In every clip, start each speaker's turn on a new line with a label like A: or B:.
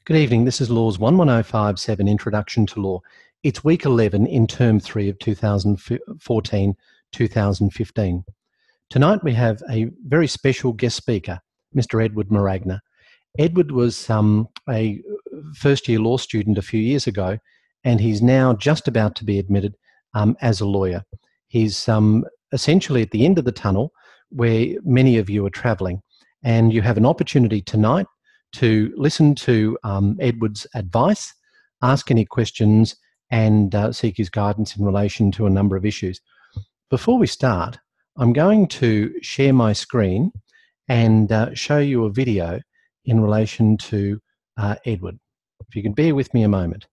A: Good evening. This is Laws 11057, Introduction to Law. It's week 11 in term 3 of 2014-2015. Tonight we have a very special guest speaker, Mr. Edward Maragna. Edward was a first-year law student a few years ago, and he's now just about to be admitted as a lawyer. He's essentially at the end of the tunnel where many of you are travelling, and you have an opportunity tonight to listen to Edward's advice, ask any questions, and seek his guidance in relation to a number of issues. Before we start, I'm going to share my screen and show you a video in relation to Edward. If you can bear with me a moment.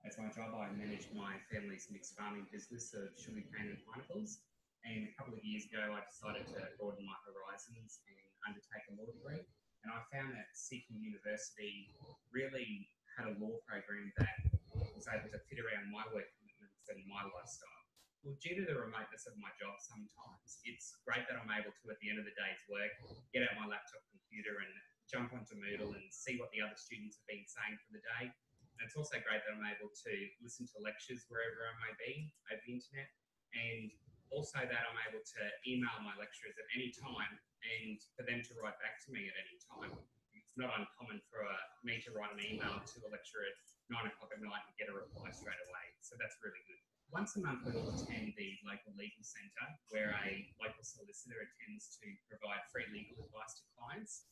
B: As my job, I managed my family's mixed farming business of sugarcane and pineapples. And a couple of years ago, I decided to broaden my horizons and undertake a law degree. And I found that Seeking University really had a law program that was able to fit around my work commitments and my lifestyle. Well, due to the remoteness of my job sometimes, it's great that I'm able to, at the end of the day's work, get out my laptop computer and jump onto Moodle and see what the other students have been saying for the day. And it's also great that I'm able to listen to lectures wherever I may be over the internet, and also that I'm able to email my lecturers at any time and for them to write back to me at any time. It's not uncommon for me to write an email to a lecturer at 9 o'clock at night and get a reply straight away. So that's really good. Once a month, we all attend the local legal centre where a local solicitor attends to provide free legal advice to clients.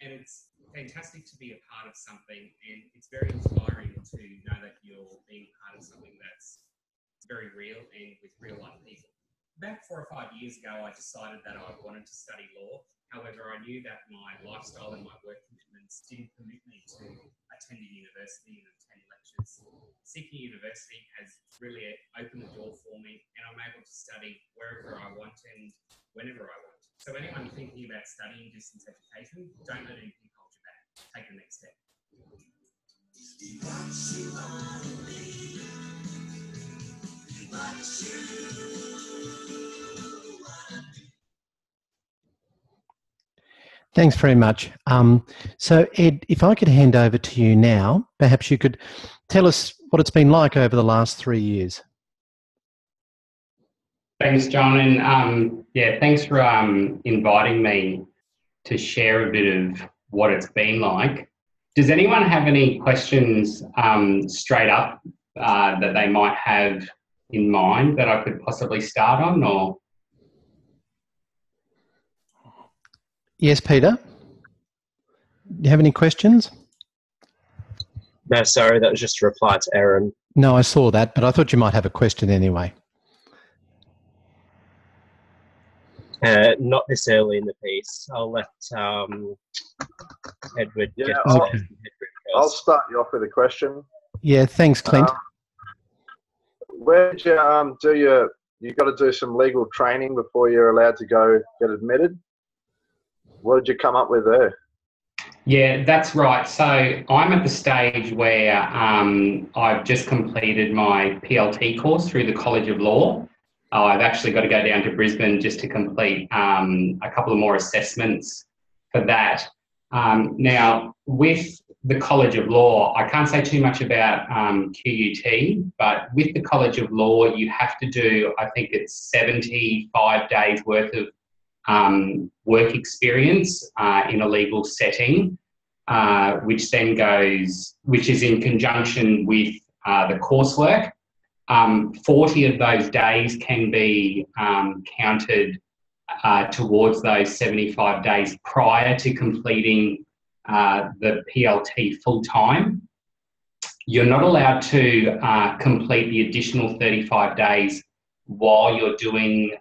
B: And it's fantastic to be a part of something, and it's very inspiring to know that you're being part of something that's very real and with real life people. About 4 or 5 years ago, I decided that I wanted to study law. However, I knew that my lifestyle and my work commitments didn't permit me to attend a university and attend lectures. Seeking University has really opened the door for me, and I'm able to study wherever I want and whenever I want. So anyone thinking about studying distance education, don't let anything hold you back. Take the next step.
A: Thanks very much. So Ed, if I could hand over to you now, perhaps you could tell us what it's been like over the last 3 years.
B: Thanks, John, and thanks for inviting me to share a bit of what it's been like. Does anyone have any questions straight up that they might have in mind that I could possibly start on? Or
A: Yes, Peter. Do you have any questions?
C: No, sorry, that was just a reply to Aaron.
A: No, I saw that, but I thought you might have a question anyway.
C: Not this early in the piece. I'll let Edward get to
A: okay.
D: I'll start you off with a question.
A: Yeah, thanks, Clint.
D: Where did you do you got to do some legal training before you're allowed to go get admitted? What did you come up with there?
B: Yeah, that's right. So I'm at the stage where I've just completed my PLT course through the College of Law. I've actually got to go down to Brisbane just to complete a couple of more assessments for that. Now, with the College of Law, I can't say too much about QUT, but with the College of Law, you have to do, I think it's 75 days worth of work experience in a legal setting, which is in conjunction with the coursework. 40 of those days can be counted towards those 75 days prior to completing the PLT full time. You're not allowed to complete the additional 35 days while you're doing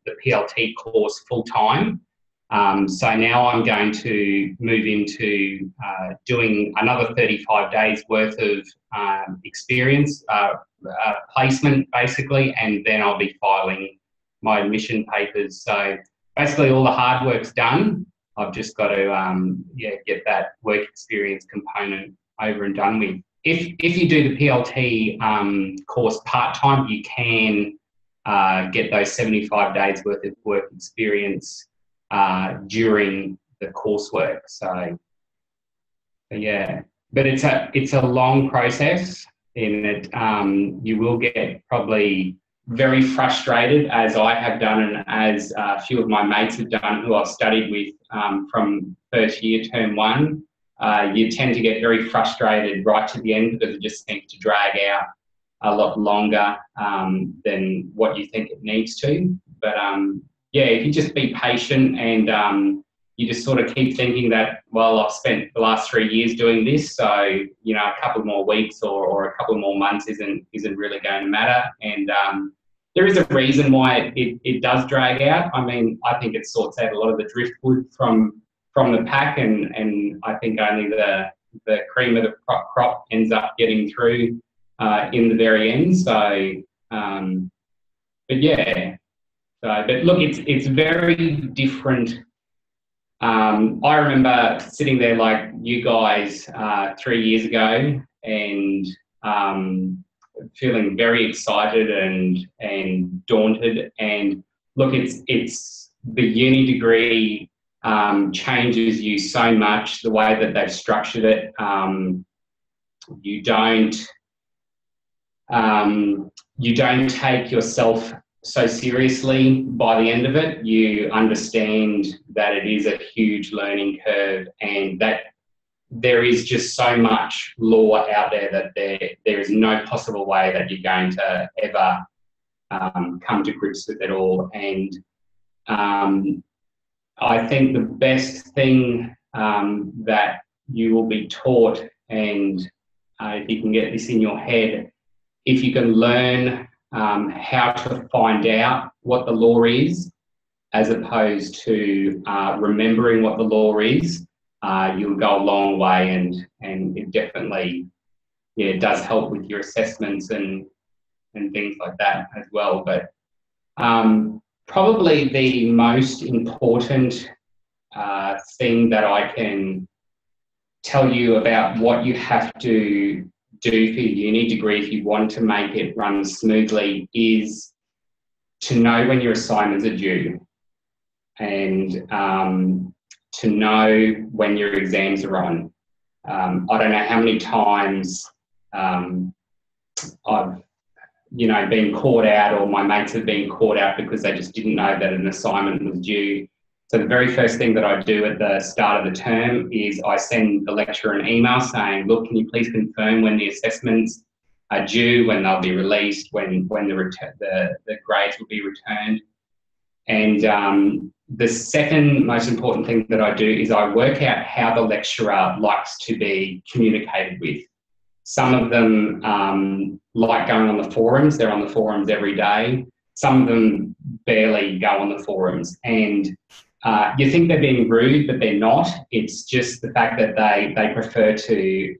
B: the PLT course full time. So now I'm going to move into doing another 35 days worth of experience, placement basically, and then I'll be filing my admission papers. So basically all the hard work's done. I've just got to get that work experience component over and done with. If you do the PLT course part-time, you can get those 75 days worth of work experience during the coursework. So yeah, but it's a long process in that you will get probably very frustrated, as I have done and as a few of my mates have done who I've studied with from first year, term one. You tend to get very frustrated right to the end because it just seems to drag out a lot longer than what you think it needs to. But yeah, if you just be patient and you just sort of keep thinking that, well, I've spent the last 3 years doing this, so, you know, a couple more weeks or a couple more months isn't really going to matter. And there is a reason why it does drag out. I mean, I think it sorts out a lot of the driftwood from the pack, and I think only the cream of the crop ends up getting through in the very end. So, but yeah, but look, it's very different. I remember sitting there like you guys 3 years ago and feeling very excited and daunted. And look, it's the uni degree changes you so much, the way that they've structured it. You don't take yourself so seriously by the end of it. You understand that it is a huge learning curve and that there is just so much law out there that there is no possible way that you're going to ever come to grips with it all. And I think the best thing that you will be taught, and if you can get this in your head, if you can learn how to find out what the law is, as opposed to remembering what the law is, you'll go a long way, and it definitely, yeah, it does help with your assessments and things like that as well. But probably the most important thing that I can tell you about what you have to do for your uni degree if you want to make it run smoothly is to know when your assignments are due and to know when your exams are on. I don't know how many times I've been caught out, or my mates have been caught out because they just didn't know that an assignment was due. So the very first thing that I do at the start of the term is I send the lecturer an email saying, look, can you please confirm when the assessments are due, when they'll be released, when the grades will be returned. And the second most important thing that I do is I work out how the lecturer likes to be communicated with. Some of them like going on the forums. They're on the forums every day. Some of them barely go on the forums. And you think they're being rude, but they're not. It's just the fact that they prefer to,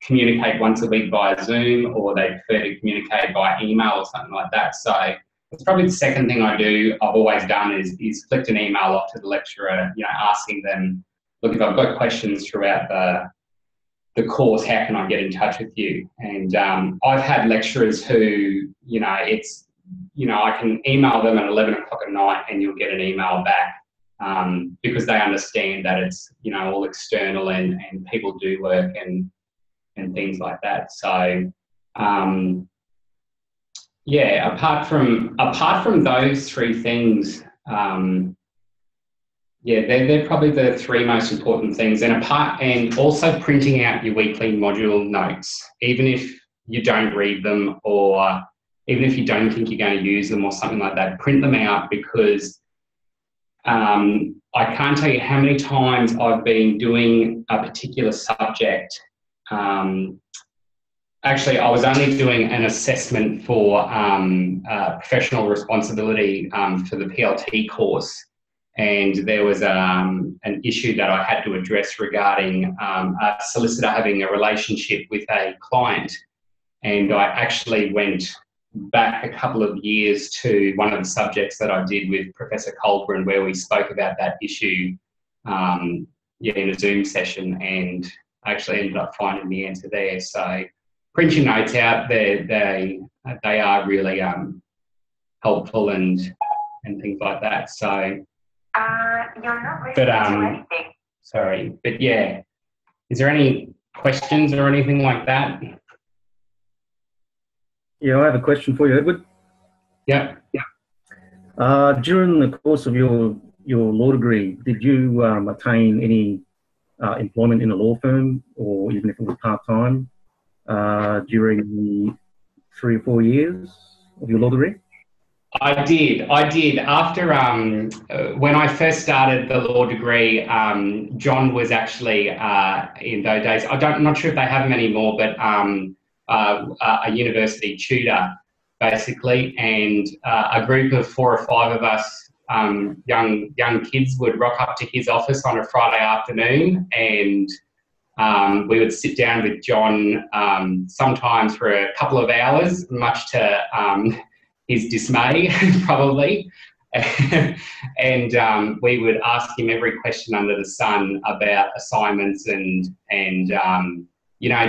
B: communicate once a week via Zoom, or they prefer to communicate by email or something like that. So it's probably the second thing I do, I've always done, is flicked an email off to the lecturer, asking them, look, if I've got questions throughout the course, how can I get in touch with you? And I've had lecturers who, I can email them at 11 o'clock at night and you'll get an email back because they understand that it's, all external and people do work and things like that. So, yeah, apart from those three things, yeah, they're probably the three most important things. And also printing out your weekly module notes, even if you don't read them, or even if you don't think you're going to use them or something like that, print them out, because I can't tell you how many times I've been doing a particular subject. Actually, I was only doing an assessment for professional responsibility for the PLT course. And there was an issue that I had to address regarding a solicitor having a relationship with a client. And I actually went back a couple of years to one of the subjects that I did with Professor Colburn, where we spoke about that issue in a Zoom session, and I actually ended up finding the answer there. So print your notes out. They are really helpful and things like that. So,
E: you're not listening to anything.
B: Sorry, but yeah, is there any questions or anything like that?
F: Yeah, I have a question for you, Edward.
B: Yeah.
F: During the course of your law degree, did you attain any employment in a law firm, or even if it was part-time, during the 3 or 4 years of your law degree?
B: I did. After, when I first started the law degree, John was actually, in those days, I'm not sure if they have them anymore, but a university tutor, basically, and a group of 4 or 5 of us, young kids, would rock up to his office on a Friday afternoon, and we would sit down with John sometimes for a couple of hours, much to his dismay, probably. And we would ask him every question under the sun about assignments and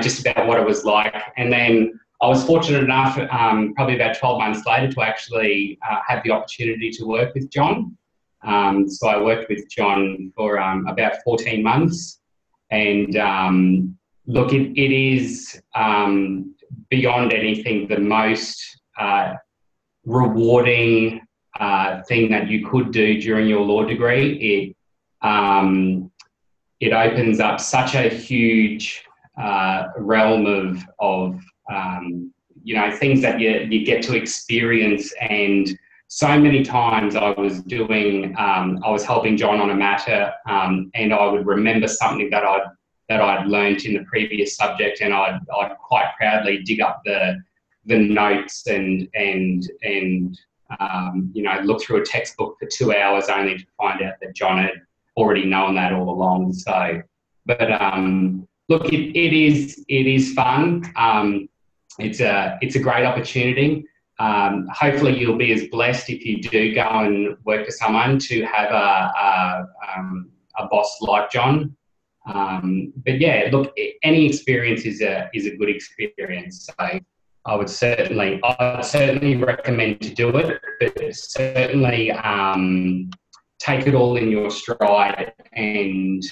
B: just about what it was like. And then I was fortunate enough, probably about 12 months later, to actually have the opportunity to work with John. So I worked with John for about 14 months. And look, it is beyond anything the most rewarding thing that you could do during your law degree. It opens up such a huge realm of things that you get to experience. And so many times I was helping John on a matter, and I would remember something that I'd learnt in the previous subject, and I'd quite proudly dig up the notes and look through a textbook for 2 hours only to find out that John had already known that all along. So, but look, it is fun. It's a great opportunity. Hopefully you'll be as blessed if you do go and work for someone to have a boss like John. But yeah, look, any experience is a good experience. So I would certainly recommend to do it, but certainly take it all in your stride, and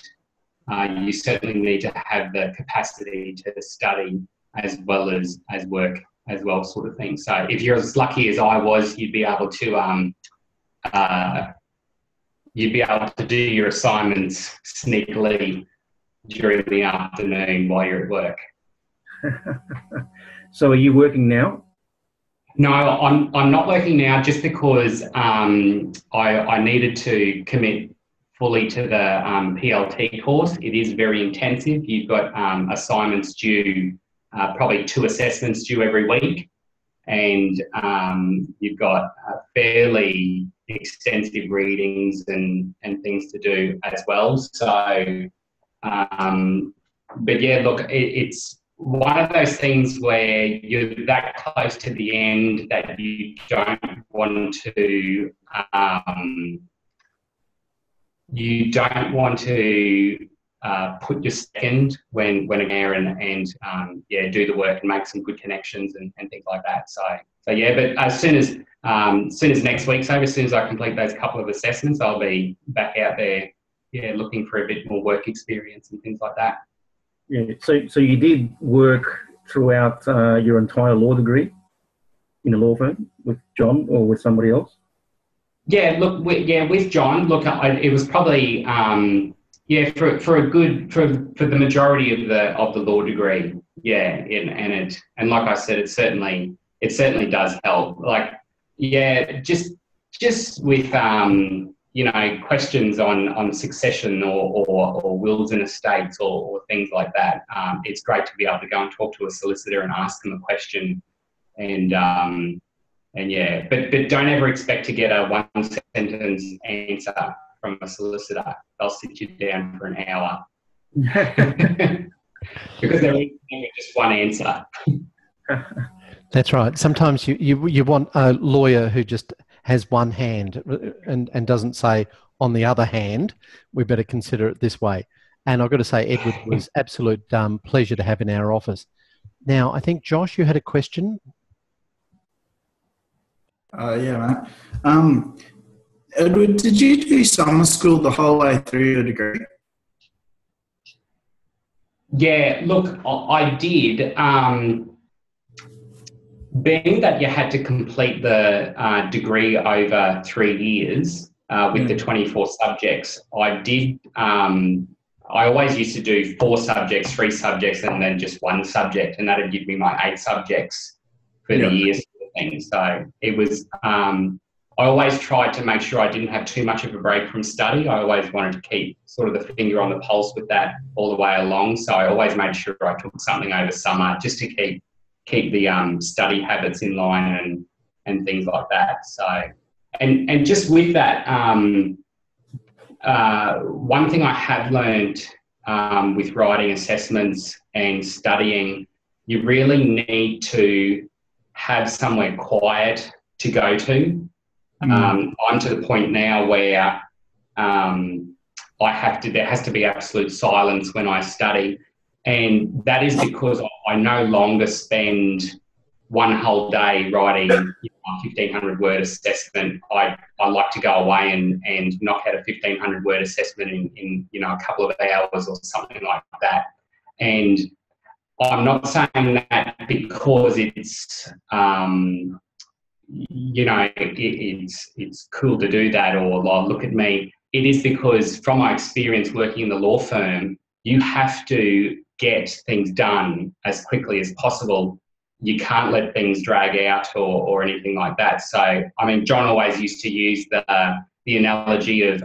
B: you certainly need to have the capacity to study as well as work as well, sort of thing. So if you're as lucky as I was, you'd be able to do your assignments sneakily during the afternoon while you're at work.
F: So are you working now?
B: No, I'm not working now, just because I needed to commit fully to the PLT course. It is very intensive. You've got assignments due, probably 2 assessments due every week, and you've got fairly extensive readings and things to do as well. So, but yeah, look, it's one of those things where you're that close to the end that you don't want to put your second when there and do the work and make some good connections and things like that. So yeah, but as soon as next week's over, as soon as I complete those couple of assessments, I'll be back out there, looking for a bit more work experience and things like that.
F: Yeah. So you did work throughout your entire law degree in a law firm with John or with somebody else?
B: Yeah. Look. With John. Look, it was probably for the majority of the law degree. Yeah. And like I said, it certainly does help. Like, yeah, just with questions on succession or wills and estates or things like that. It's great to be able to go and talk to a solicitor and ask them a question, and but don't ever expect to get a 1-sentence answer from a solicitor. They'll sit you down for an hour because there is just one answer.
A: That's right. Sometimes you want a lawyer who just has one hand and doesn't say on the other hand, we better consider it this way. And I've got to say, Edward was absolute pleasure to have in our office. Now, I think, Josh, you had a question?
G: Yeah, mate. Edward, did you do summer school the whole way through your degree?
B: Yeah, look, I did. Being that you had to complete the degree over 3 years with the 24 subjects, I did. I always used to do 4 subjects, 3 subjects, and then just 1 subject, and that would give me my 8 subjects for the year sort of thing. So it was. I always tried to make sure I didn't have too much of a break from study. I always wanted to keep sort of the finger on the pulse with that all the way along. So I always made sure I took something over summer just to keep the study habits in line and things like that. So, and just with that, one thing I have learned with writing assessments and studying, you really need to have somewhere quiet to go to. I'm to the point now where there has to be absolute silence when I study. And that is because I no longer spend one whole day writing a 1,500 word assessment. I like to go away and knock out a 1,500 word assessment in a couple of hours or something like that. And I'm not saying that because it's it's cool to do that or look at me. It is because from my experience working in the law firm, you have to get things done as quickly as possible. You can't let things drag out or anything like that. So, I mean, John always used to use the analogy of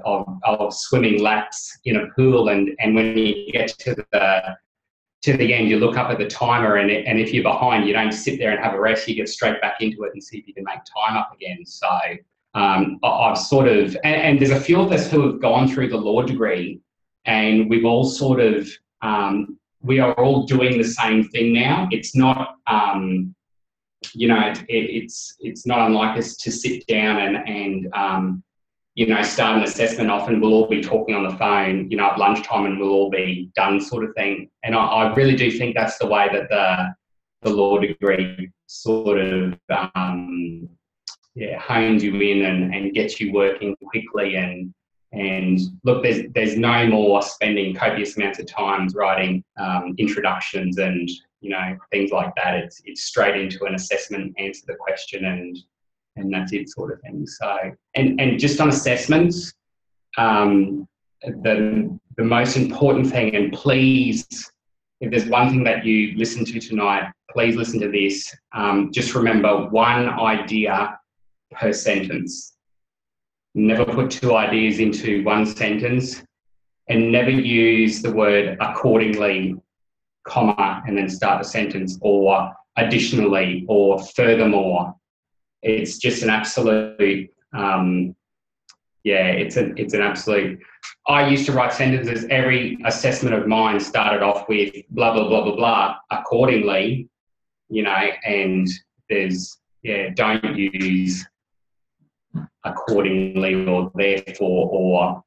B: swimming laps in a pool, and when you get to the end, you look up at the timer, and if you're behind, you don't sit there and have a rest. You get straight back into it and see if you can make time up again. So I've sort of, and there's a few of us who have gone through the law degree, and we've all sort of, we are all doing the same thing now. It's not, it's not unlike us to sit down and start an assessment. Often we'll all be talking on the phone, at lunchtime, and we'll all be done sort of thing. And I really do think that's the way that the law degree sort of, hones you in and gets you working quickly. And look, there's no more spending copious amounts of time writing introductions and, things like that. It's straight into an assessment, answer the question, and that's it sort of thing. So, and just on assessments, the most important thing, and please, if there's one thing that you listen to tonight, please listen to this. Just remember, 1 idea per sentence. Never put 2 ideas into 1 sentence, and never use the word accordingly, comma, and then start the sentence, or additionally, or furthermore. It's just an absolute, it's an absolute. I used to write sentences. Every assessment of mine started off with blah, blah, blah, blah, blah, accordingly, and there's, don't use accordingly or therefore or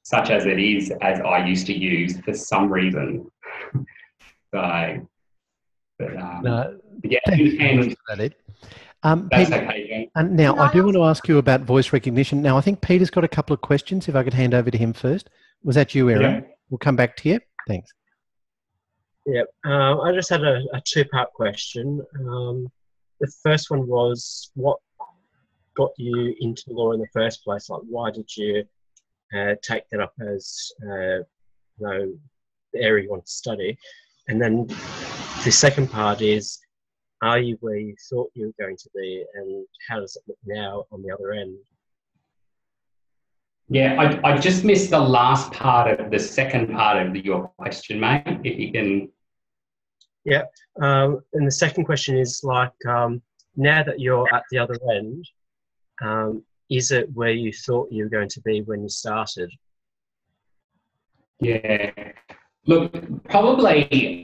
B: such as it is, as I used to use for some reason. So, but and
A: that, Ed.
B: That's
A: Peter,
B: okay.
A: and now I do want to ask you about voice recognition. Now I think Peter's got a couple of questions. If I could hand over to him first. Was that you, Aaron?
C: Yeah.
A: We'll come back to you. Thanks.
C: Yeah, I just had a 2-part question. The first one was, what got you into law in the first place? Like, why did you take that up as the area you want to study? And then the second part is, are you where you thought you were going to be, and how does it look now on the other end?
B: Yeah, I just missed the last part of the second part of your question, mate, if you can.
C: Yeah, and the second question is, like, now that you're at the other end, is it where you thought you were going to be when you started?
B: Yeah, look, probably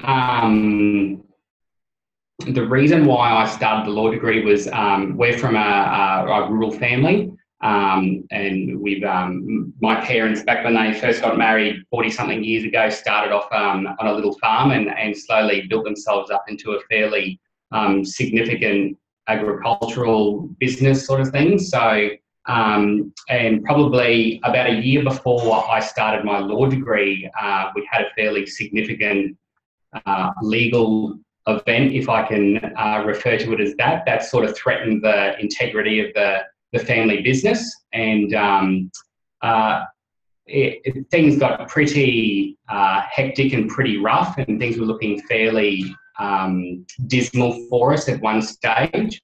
B: the reason why I started the law degree was we're from a rural family. And we've, my parents, back when they first got married 40-something years ago, started off on a little farm and slowly built themselves up into a fairly significant agricultural business sort of thing. So, and probably about a year before I started my law degree, we had a fairly significant legal event, if I can refer to it as that, that sort of threatened the integrity of the family business. And things got pretty hectic and pretty rough, and things were looking fairly dismal for us at one stage.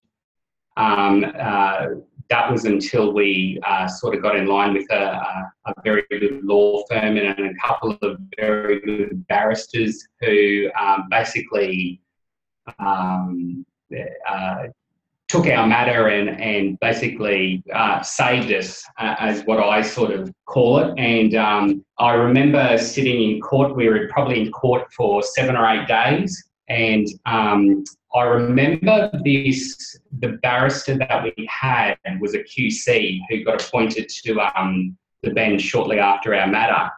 B: That was until we sort of got in line with a very good law firm and a couple of very good barristers who basically took our matter and basically saved us, as what I sort of call it. And I remember sitting in court. We were probably in court for 7 or 8 days. And I remember the barrister that we had was a QC who got appointed to the bench shortly after our matter.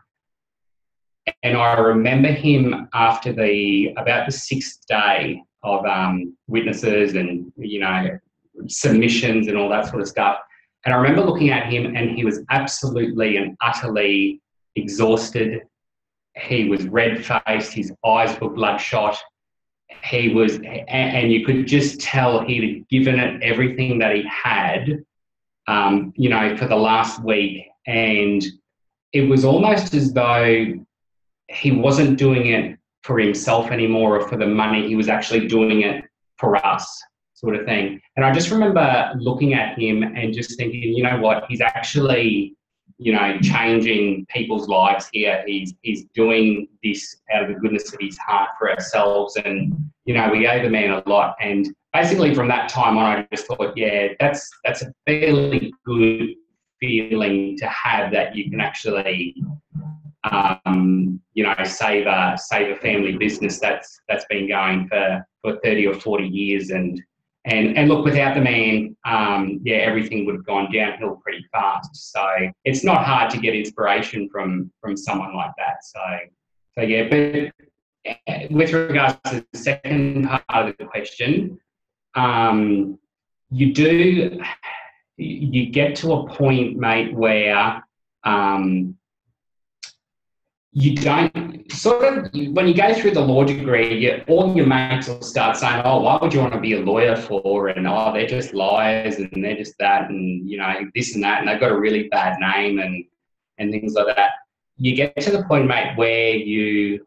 B: And I remember him after about the 6th day of witnesses and, you know, submissions and all that sort of stuff. And I remember looking at him, and he was absolutely and utterly exhausted. He was red-faced, his eyes were bloodshot. He was, and you could just tell he'd had given it everything that he had, you know, for the last week. And it was almost as though he wasn't doing it for himself anymore or for the money. He was actually doing it for us, sort of thing. And I just remember looking at him and just thinking, you know what, he's actually, you know, changing people's lives here. He's doing this out of the goodness of his heart for ourselves. And, you know, we owe the man a lot. And basically from that time on, I just thought, yeah, that's a fairly good feeling to have, that you can actually, you know, save a family business that's been going for 30 or 40 years. And look, without the man, yeah, everything would have gone downhill pretty fast. So it's not hard to get inspiration from someone like that. So yeah, but with regards to the second part of the question, you get to a point, mate, where you don't sort of, when you go through the law degree, all your mates will start saying, oh, why would you want to be a lawyer for? And, oh, they're just liars and they're just that, and, you know, this and that, and they've got a really bad name and things like that. You get to the point, mate, where you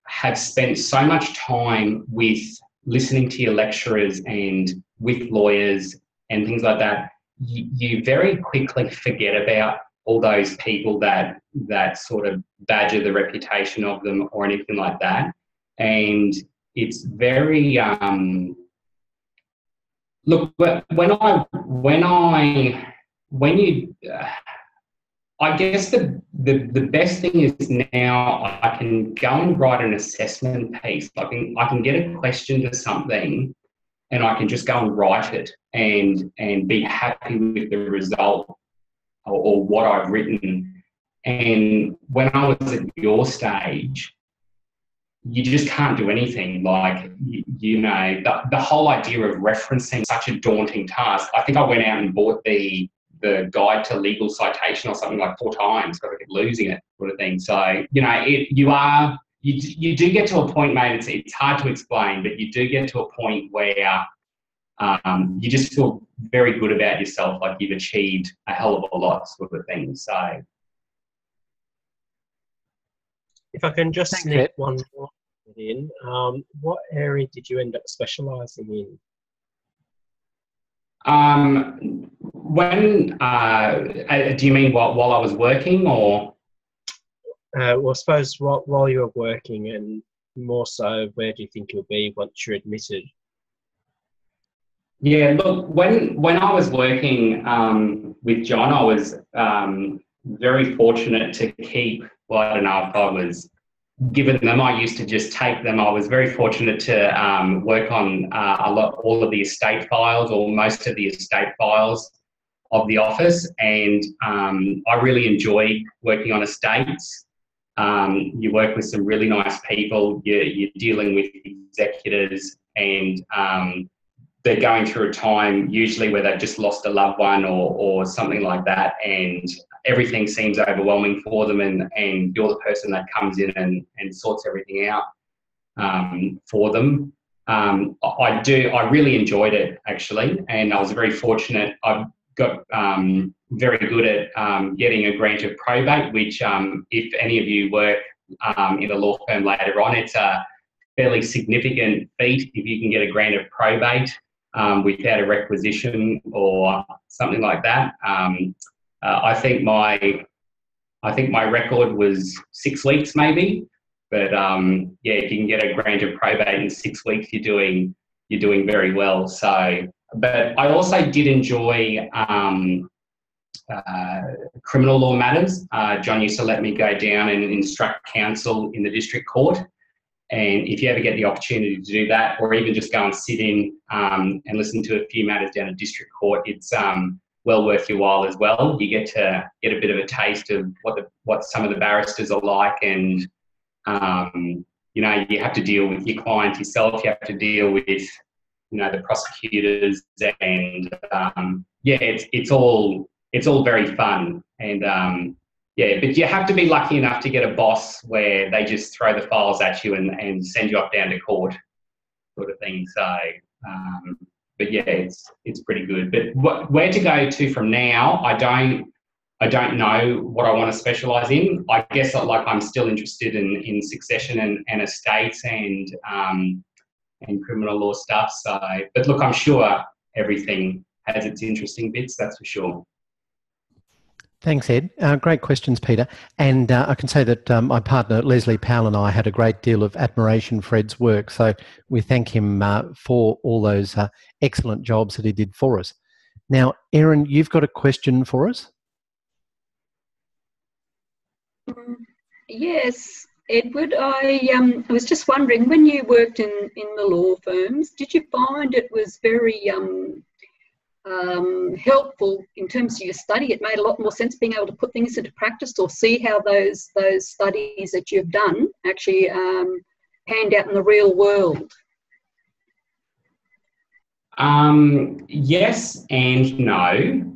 B: have spent so much time with listening to your lecturers and with lawyers and things like that, you very quickly forget about all those people that sort of badger the reputation of them or anything like that. And it's very, look, I guess the best thing is now I can go and write an assessment piece. I can get a question to something and I can just go and write it and be happy with the result or what I've written. And when I was at your stage, you just can't do anything. Like, you know, the whole idea of referencing such a daunting task. I think I went out and bought the guide to legal citation or something like 4 times because I kept losing it, sort of thing. So, you know, you do get to a point, mate, it's hard to explain, but you do get to a point where you just feel very good about yourself, like you've achieved a hell of a lot, sort of thing. So,
C: if I can just sneak one more in, what area did you end up specialising in?
B: When do you mean while I was working, or?
C: Well, I suppose while you were working, and more so, where do you think you'll be once you're admitted?
B: Yeah, look, when I was working with John, I was very fortunate to keep, well, I don't know if I was given them, I used to just take them. I was very fortunate to work on all of the estate files, or most of the estate files of the office, and I really enjoy working on estates. You work with some really nice people. You're dealing with executors, and they're going through a time usually where they've just lost a loved one or something like that, and everything seems overwhelming for them, and you're the person that comes in and sorts everything out for them. I really enjoyed it, actually, and I was very fortunate. I got very good at getting a grant of probate, which if any of you work in a law firm later on, it's a fairly significant feat if you can get a grant of probate without a requisition or something like that. I think my record was 6 weeks maybe, but yeah, if you can get a grant of probate in 6 weeks, you're doing very well. So, but I also did enjoy criminal law matters. John used to let me go down and instruct counsel in the district court. And if you ever get the opportunity to do that, or even just go and sit in and listen to a few matters down at district court, it's well worth your while as well. You get to get a bit of a taste of what some of the barristers are like, and you know, you have to deal with your client yourself. You have to deal with, you know, the prosecutors, and yeah, it's all very fun, and yeah, but you have to be lucky enough to get a boss where they just throw the files at you and send you up down to court, sort of thing. So, but yeah, it's pretty good. But where to go to from now, I don't know what I want to specialise in. I guess like I'm still interested in succession and estates and criminal law stuff. So, but look, I'm sure everything has its interesting bits, that's for sure.
A: Thanks, Ed. Great questions, Peter. And I can say that my partner, Leslie Powell, and I had a great deal of admiration for Ed's work. So we thank him for all those excellent jobs that he did for us. Now, Erin, you've got a question for us?
H: Yes, Edward. I was just wondering, when you worked in the law firms, did you find it was very helpful in terms of your study? It made a lot more sense being able to put things into practice or see how those studies that you've done actually panned out in the real world.
B: Yes and no.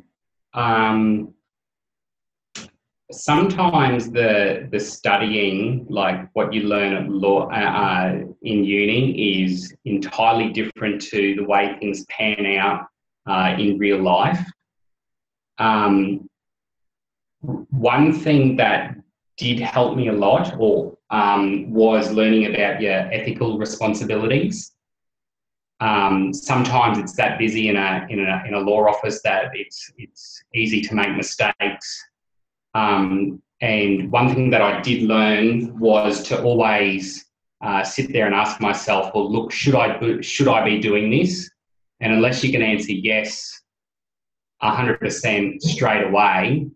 B: Sometimes the studying, like what you learn at law in uni, is entirely different to the way things pan out in real life. One thing that did help me a lot was learning about your ethical responsibilities. Sometimes it's that busy in a law office that it's easy to make mistakes. And one thing that I did learn was to always sit there and ask myself, well, look, should I be doing this? And unless you can answer yes 100% straight away,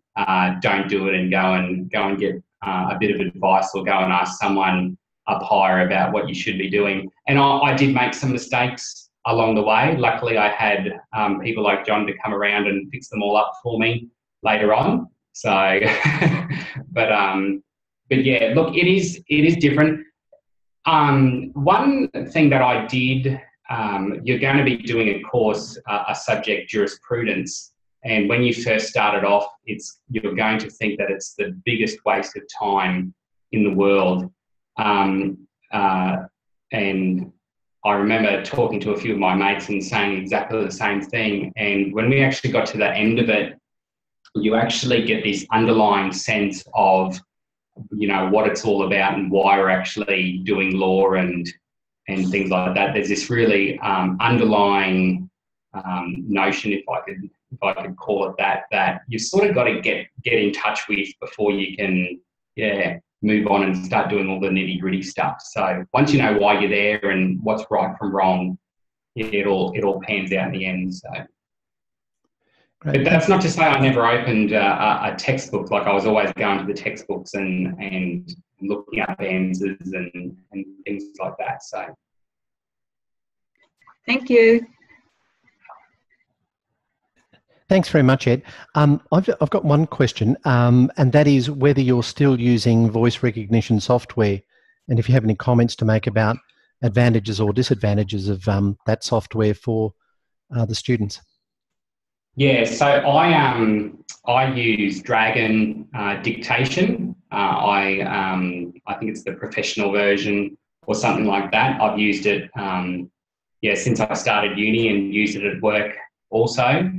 B: don't do it, and go and get a bit of advice, or go and ask someone up higher about what you should be doing. And I did make some mistakes along the way. Luckily, I had people like John to come around and fix them all up for me later on. So, but yeah, look, it is different. One thing that I did. You're going to be doing a course, a subject, jurisprudence, and when you first started off, you're going to think that it's the biggest waste of time in the world. And I remember talking to a few of my mates and saying exactly the same thing. And when we actually got to the end of it, you actually get this underlying sense of, you know, what it's all about and why we're actually doing law and things like that. There's this really underlying notion, if I could call it that you've sort of got to get in touch with before you can, move on and start doing all the nitty-gritty stuff. So once you know why you're there and what's right from wrong, it all pans out in the end. So, but that's not to say I never opened a textbook. Like, I was always going to the textbooks and looking up answers and things like that. So,
H: thank you.
A: Thanks very much, Ed. I've got one question, and that is whether you're still using voice recognition software, and if you have any comments to make about advantages or disadvantages of that software for the students.
B: Yeah, so I use Dragon Dictation. I think it's the professional version or something like that. I've used it since I started uni and used it at work also.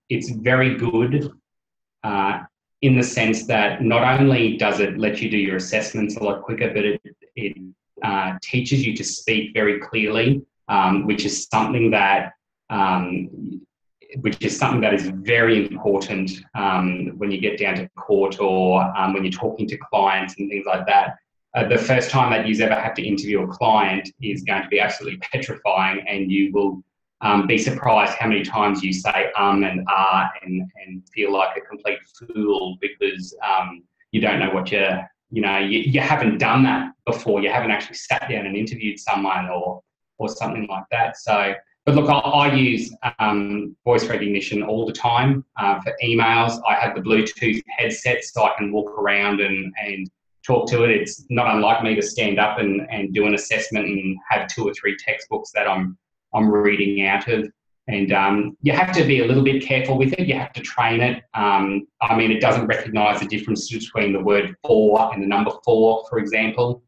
B: It's very good in the sense that not only does it let you do your assessments a lot quicker, but it teaches you to speak very clearly, which is something that is very important when you get down to court or when you're talking to clients and things like that. The first time that you ever have to interview a client is going to be absolutely petrifying, and you will be surprised how many times you say and ah and feel like a complete fool because you don't know what you haven't done that before. You haven't actually sat down and interviewed someone or something like that. So, but look, I use voice recognition all the time for emails. I have the Bluetooth headset so I can walk around and talk to it. It's not unlike me to stand up and do an assessment and have 2 or 3 textbooks that I'm reading out of. And you have to be a little bit careful with it. You have to train it. It doesn't recognise the difference between the word for and the number 4, for example.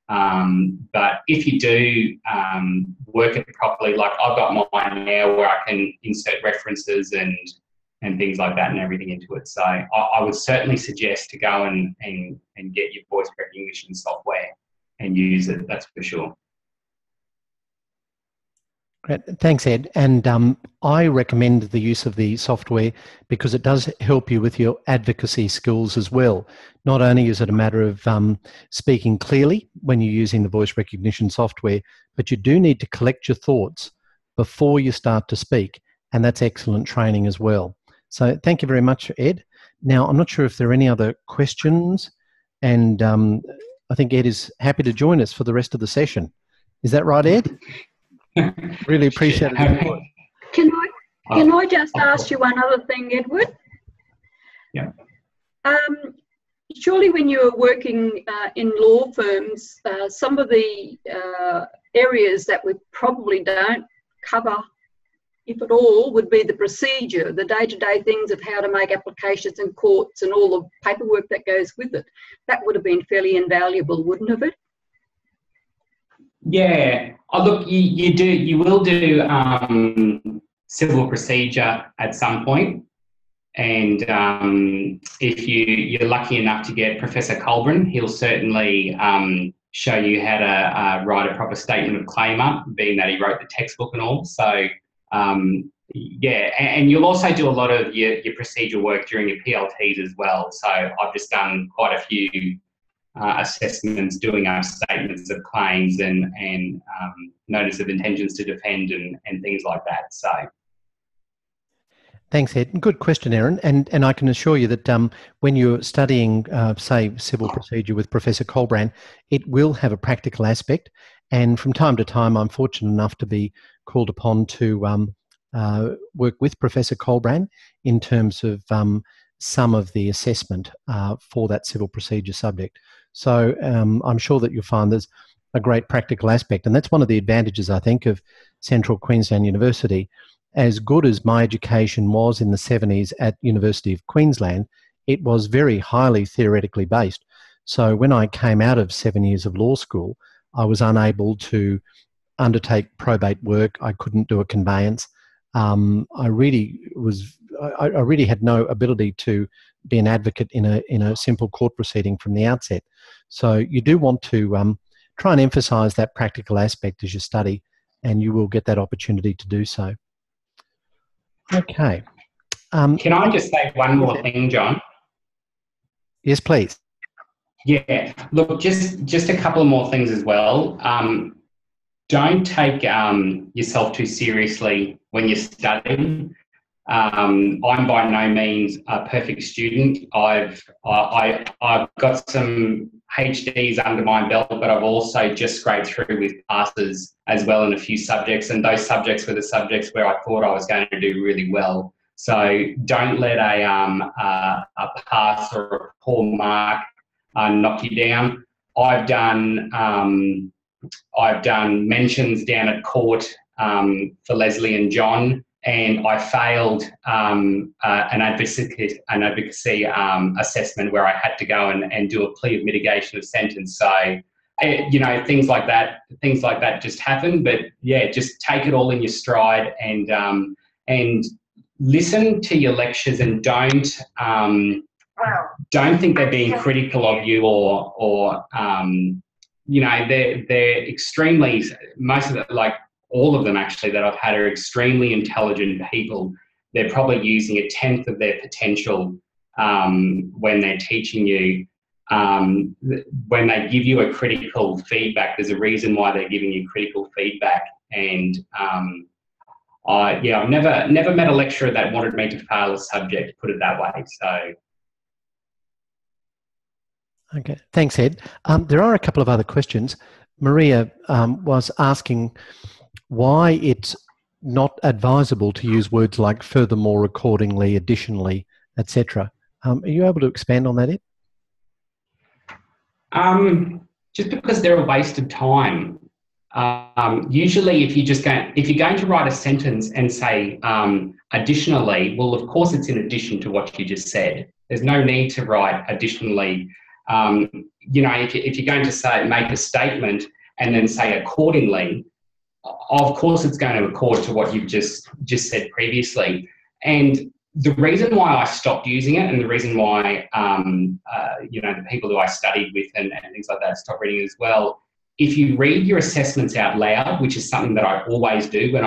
B: But if you do work it properly, like I've got mine now where I can insert references and things like that and everything into it. So I would certainly suggest to go and get your voice recognition software and use it, that's for sure.
A: Great. Thanks, Ed. And I recommend the use of the software because it does help you with your advocacy skills as well. Not only is it a matter of speaking clearly when you're using the voice recognition software, but you do need to collect your thoughts before you start to speak, and that's excellent training as well. So thank you very much, Ed. Now, I'm not sure if there are any other questions, and I think Ed is happy to join us for the rest of the session. Is that right, Ed? Really appreciate it.
H: Can I just ask you one other thing, Edward?
B: Yeah.
H: Surely when you're working in law firms, some of the areas that we probably don't cover, if at all, would be the procedure, the day-to-day things of how to make applications in courts and all the paperwork that goes with it. That would have been fairly invaluable, wouldn't have it?
B: Yeah. Look, you will do civil procedure at some point, and if you're lucky enough to get Professor Colburn, he'll certainly show you how to write a proper statement of claim up, being that he wrote the textbook and all. So yeah, and you'll also do a lot of your procedure work during your PLTs as well. So I've just done quite a few assessments, doing up statements of claims and notice of intentions to defend and things like that. So,
A: thanks, Ed. Good question, Erin. And I can assure you that when you're studying, say, civil procedure with Professor Colburn, it will have a practical aspect. And from time to time, I'm fortunate enough to be called upon to work with Professor Colburn in terms of some of the assessment for that civil procedure subject. So I'm sure that you'll find there's a great practical aspect. And that's one of the advantages, I think, of Central Queensland University. As good as my education was in the 70s at University of Queensland, it was very highly theoretically based. So when I came out of 7 years of law school, I was unable to undertake probate work. I couldn't do a conveyance. I really had no ability to be an advocate in a simple court proceeding from the outset. So you do want to try and emphasise that practical aspect as you study, and you will get that opportunity to do so. Okay.
B: Can I just say one more thing, John?
A: Yes, please.
B: Yeah. Look, just a couple of more things as well. Don't take yourself too seriously when you're studying. I'm by no means a perfect student. I've got some HDs under my belt, but I've also just scraped through with passes as well in a few subjects, and those subjects were the subjects where I thought I was going to do really well. So don't let a pass or a poor mark knock you down. I've done mentions down at court for Leslie and John, and I failed an advocacy assessment where I had to go and do a plea of mitigation of sentence. So, you know, things like that just happen. But yeah, just take it all in your stride and listen to your lectures, and don't think they're being critical of you or you know, they're extremely, most of the, like all of them actually that I've had are extremely intelligent people. They're probably using 1/10 of their potential when they're teaching you. When they give you a critical feedback, there's a reason why they're giving you critical feedback. And I've never met a lecturer that wanted me to fail a subject, put it that way. So.
A: Okay, thanks, Ed. There are a couple of other questions. Maria was asking why it's not advisable to use words like furthermore, accordingly, additionally, etc. Are you able to expand on that, Ed?
B: Just because they're a waste of time. Usually, if you're going to write a sentence and say additionally, well, of course it's in addition to what you just said. There's no need to write additionally. You know, if you're going to make a statement and then say accordingly, of course it's going to accord to what you've just said previously. And the reason why I stopped using it, and the reason why you know, the people who I studied with and things like that stopped reading it as well. If you read your assessments out loud, which is something that I always do when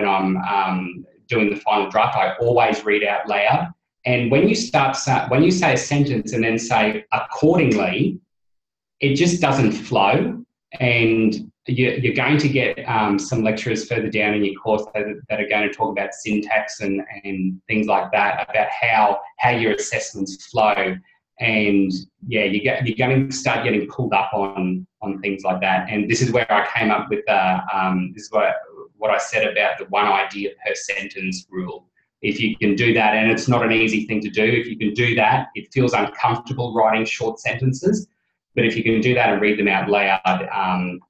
B: I'm doing the final draft, I always read out loud. And when you say a sentence and then say accordingly, it just doesn't flow, and you're going to get some lecturers further down in your course that are going to talk about syntax and things like that, about how your assessments flow. And yeah, you're going to start getting pulled up on things like that. And this is where I came up with this is what I said about the one idea per sentence rule. If you can do that, and it's not an easy thing to do, if you can do that, it feels uncomfortable writing short sentences, but if you can do that and read them out loud,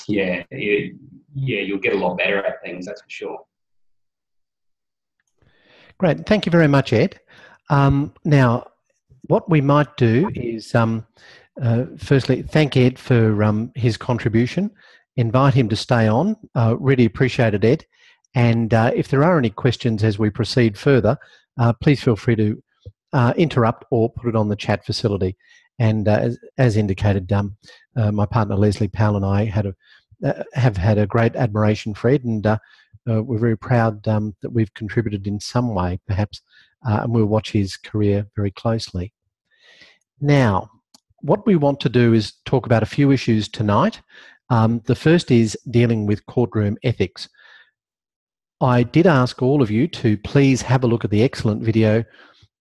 B: you'll get a lot better at things, that's for sure.
A: Great, thank you very much, Ed. Now, what we might do is, firstly, thank Ed for his contribution, invite him to stay on, really appreciate it, Ed. And if there are any questions as we proceed further, please feel free to interrupt or put it on the chat facility. And as indicated, my partner Leslie Powell and I have had a great admiration for Ed, and we're very proud that we've contributed in some way, perhaps, and we'll watch his career very closely. Now, what we want to do is talk about a few issues tonight. The first is dealing with courtroom ethics. I did ask all of you to please have a look at the excellent video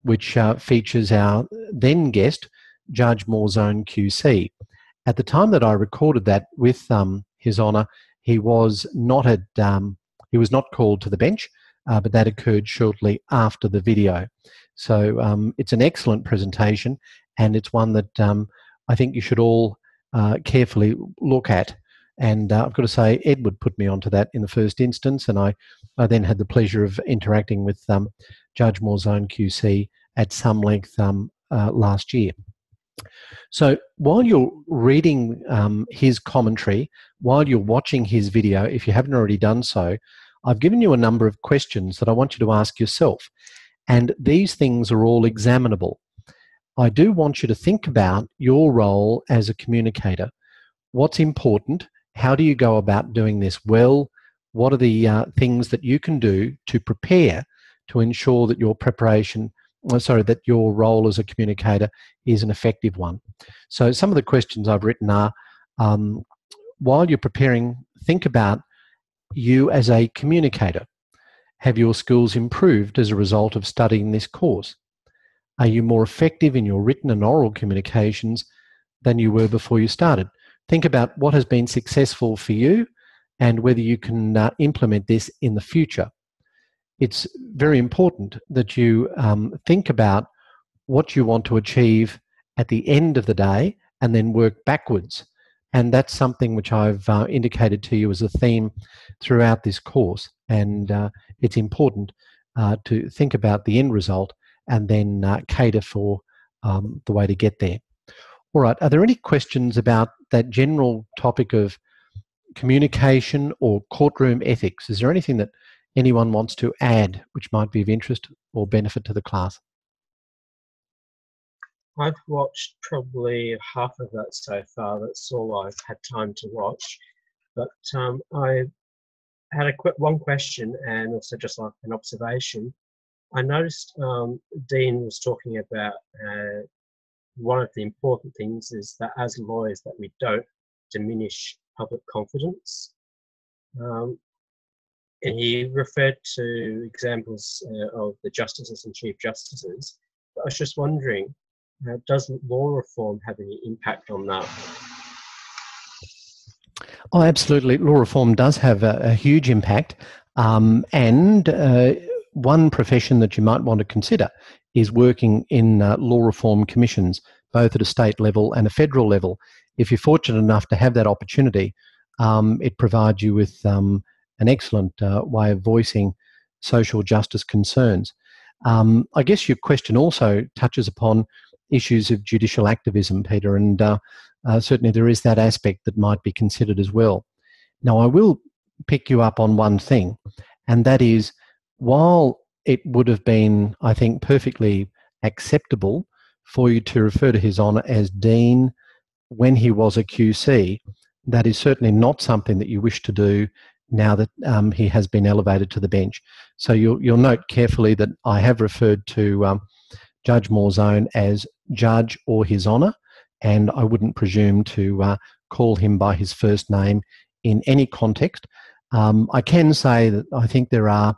A: which features our then guest, Judge Morzone QC. At the time that I recorded that with His Honour, he was not called to the bench, but that occurred shortly after the video. So it's an excellent presentation, and it's one that I think you should all carefully look at. And I've got to say, Edward put me onto that in the first instance, and I then had the pleasure of interacting with Judge Morzone QC at some length last year. So while you're reading his commentary, while you're watching his video, if you haven't already done so, I've given you a number of questions that I want you to ask yourself. And these things are all examinable. I do want you to think about your role as a communicator. What's important? How do you go about doing this well? What are the things that you can do to prepare to ensure that your that your role as a communicator is an effective one? So some of the questions I've written are, while you're preparing, think about you as a communicator. Have your skills improved as a result of studying this course? Are you more effective in your written and oral communications than you were before you started? Think about what has been successful for you and whether you can implement this in the future. it's very important that you think about what you want to achieve at the end of the day and then work backwards. And that's something which I've indicated to you as a theme throughout this course. And it's important to think about the end result and then cater for the way to get there. All right, are there any questions about that general topic of communication or courtroom ethics? Is there anything that anyone wants to add which might be of interest or benefit to the class?
C: I've watched probably half of that so far. That's all I've had time to watch. But I had one question and also just like an observation. I noticed Dean was talking about one of the important things is that as lawyers that we don't diminish public confidence. And he referred to examples of the justices and chief justices. But I was just wondering, does law reform have any impact on that?
A: Oh, absolutely. Law reform does have a huge impact. And one profession that you might want to consider is working in law reform commissions, both at a state level and a federal level. If you're fortunate enough to have that opportunity, it provides you with an excellent way of voicing social justice concerns. I guess your question also touches upon issues of judicial activism, Peter, and certainly there is that aspect that might be considered as well. Now, I will pick you up on one thing, and that is, while it would have been, I think, perfectly acceptable for you to refer to His Honour as Dean when he was a QC, that is certainly not something that you wish to do now that he has been elevated to the bench. So you'll note carefully that I have referred to Judge Morzone as Judge or His Honour, and I wouldn't presume to call him by his first name in any context. I can say that I think there are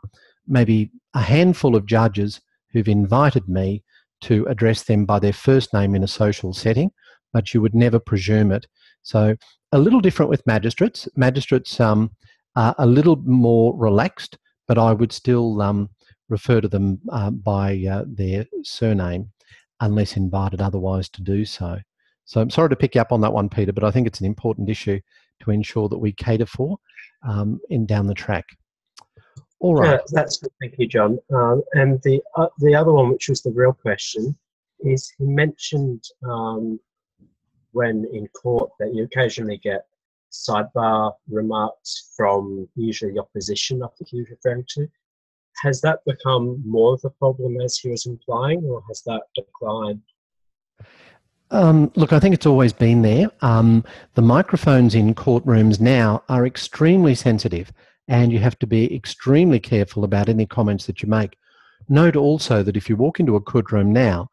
A: maybe a handful of judges who've invited me to address them by their first name in a social setting, but you would never presume it. So a little different with magistrates. Magistrates are a little more relaxed, but I would still refer to them by their surname unless invited otherwise to do so. So I'm sorry to pick you up on that one, Peter, but I think it's an important issue to ensure that we cater for in down the track. All right.
C: That's good. Thank you, John. And the other one, which was the real question, is he mentioned when in court that you occasionally get sidebar remarks from usually the opposition, I think he was referring to. Has that become more of a problem as he was implying, or has that declined?
A: Look, I think it's always been there. The microphones in courtrooms now are extremely sensitive, and you have to be extremely careful about any comments that you make. Note also that if you walk into a courtroom now,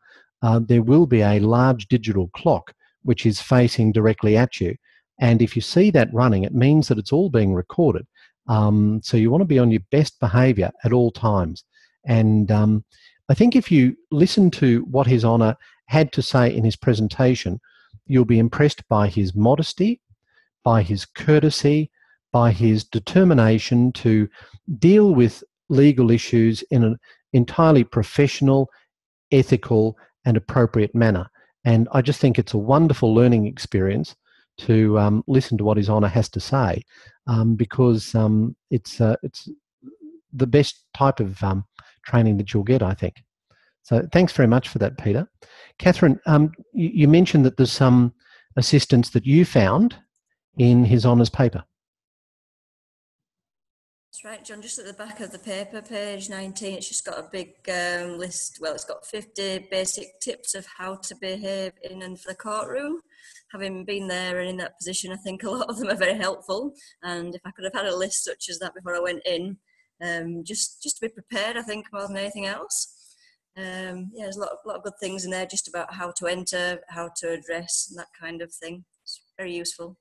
A: there will be a large digital clock which is facing directly at you. And if you see that running, it means that it's all being recorded. So you want to be on your best behaviour at all times. And I think if you listen to what His Honour had to say in his presentation, you'll be impressed by his modesty, by his courtesy, by his determination to deal with legal issues in an entirely professional, ethical and appropriate manner. And I just think it's a wonderful learning experience to listen to what His Honour has to say, because it's the best type of training that you'll get, I think. So thanks very much for that, Peter. Catherine, you mentioned that there's some assistance that you found in His Honour's paper.
I: That's right, John, just at the back of the paper, page 19, it's just got a big list. Well, it's got 50 basic tips of how to behave in and for the courtroom. Having been there and in that position, I think a lot of them are very helpful. And if I could have had a list such as that before I went in, just to be prepared, I think, more than anything else. Yeah, there's a lot of good things in there just about how to enter, how to address, and that kind of thing. It's very useful.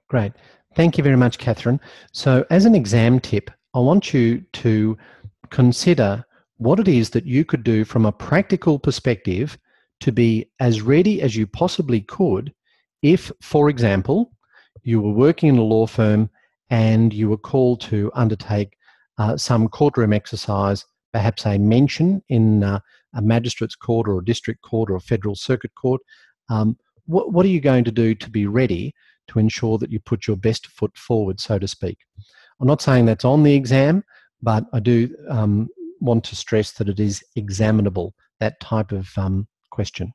A: Great. Thank you very much, Catherine. So as an exam tip, I want you to consider what it is that you could do from a practical perspective to be as ready as you possibly could if, for example, you were working in a law firm and you were called to undertake some courtroom exercise, perhaps a mention in a magistrate's court or a district court or a federal circuit court. What are you going to do to be ready to ensure that you put your best foot forward, so to speak? I'm not saying that's on the exam, but I do want to stress that it is examinable, that type of question.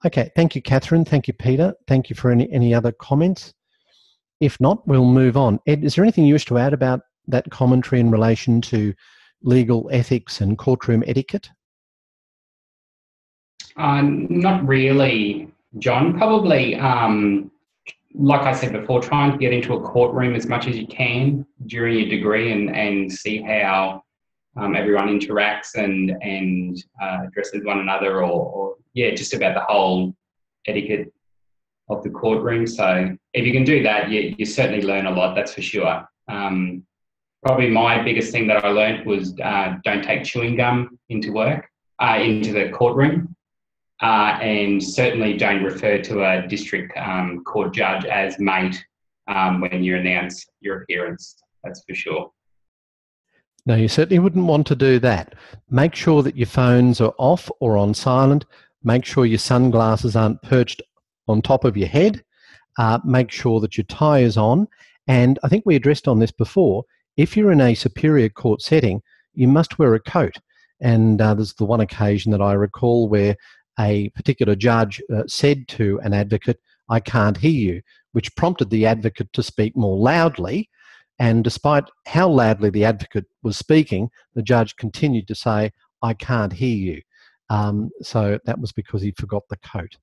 A: Okay, thank you, Catherine. Thank you, Peter. Thank you for any other comments. If not, we'll move on. Ed, is there anything you wish to add about that commentary in relation to legal ethics and courtroom etiquette?
B: Not really, John. Probably, like I said before, trying to get into a courtroom as much as you can during your degree and see how everyone interacts and addresses one another, or yeah, just about the whole etiquette of the courtroom. So if you can do that, you certainly learn a lot, that's for sure. Probably my biggest thing that I learned was don't take chewing gum into work, into the courtroom, and certainly don't refer to a district court judge as mate when you announce your appearance, that's for sure.
A: No, you certainly wouldn't want to do that. Make sure that your phones are off or on silent. Make sure your sunglasses aren't perched on top of your head. Make sure that your tie is on. And I think we addressed on this before, if you're in a superior court setting, you must wear a coat. And there's the one occasion that I recall where a particular judge said to an advocate, "I can't hear you," which prompted the advocate to speak more loudly. And despite how loudly the advocate was speaking, the judge continued to say, "I can't hear you." So that was because he forgot the coat